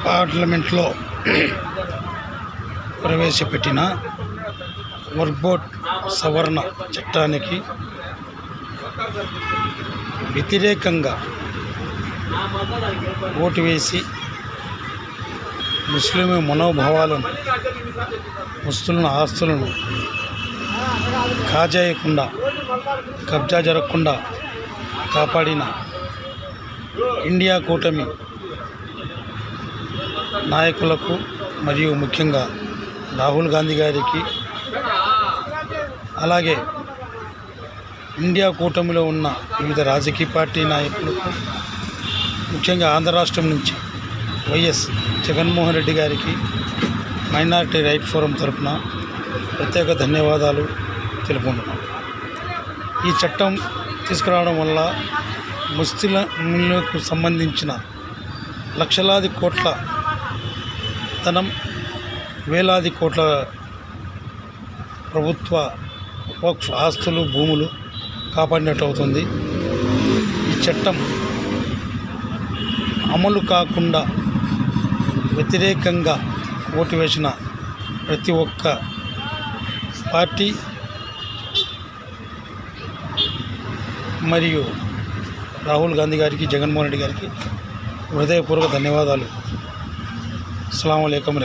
పార్లమెంట్లో ప్రవేశపెట్టిన work board సవరణ చట్టానికి వ్యతిరేకంగా ఓటు వేసి ముస్లిం మనోభావాలను, ముస్లింల ఆస్తులను కాజేయకుండా, కబ్జా జరగకుండా కాపాడిన ఇండియా కూటమి నాయకులకు మరియు ముఖ్యంగా రాహుల్ గాంధీ గారికి, అలాగే ఇండియా కూటమిలో ఉన్న వివిధ రాజకీయ పార్టీ నాయకులకు, ముఖ్యంగా ఆంధ్ర రాష్ట్రం నుంచి వైఎస్ జగన్మోహన్ రెడ్డి గారికి మైనారిటీ రైట్ ఫోరం తరఫున ప్రత్యేక ధన్యవాదాలు తెలుపుకుంటున్నాం. ఈ చట్టం తీసుకురావడం వల్ల ముస్లింలకు సంబంధించిన లక్షలాది కోట్ల ధనం, వేలాది కోట్ల ప్రభుత్వ వక్ఫ్ ఆస్తులు, భూములు కాపాడినట్టు అవుతుంది. ఈ చట్టం అమలు కాకుండా వ్యతిరేకంగా ఓటు వేసిన ప్రతి ఒక్క పార్టీ మరియు రాహుల్ గాంధీ గారికి, జగన్మోహన్ రెడ్డి గారికి హృదయపూర్వక ధన్యవాదాలు. అస్సలాము అలైకుం.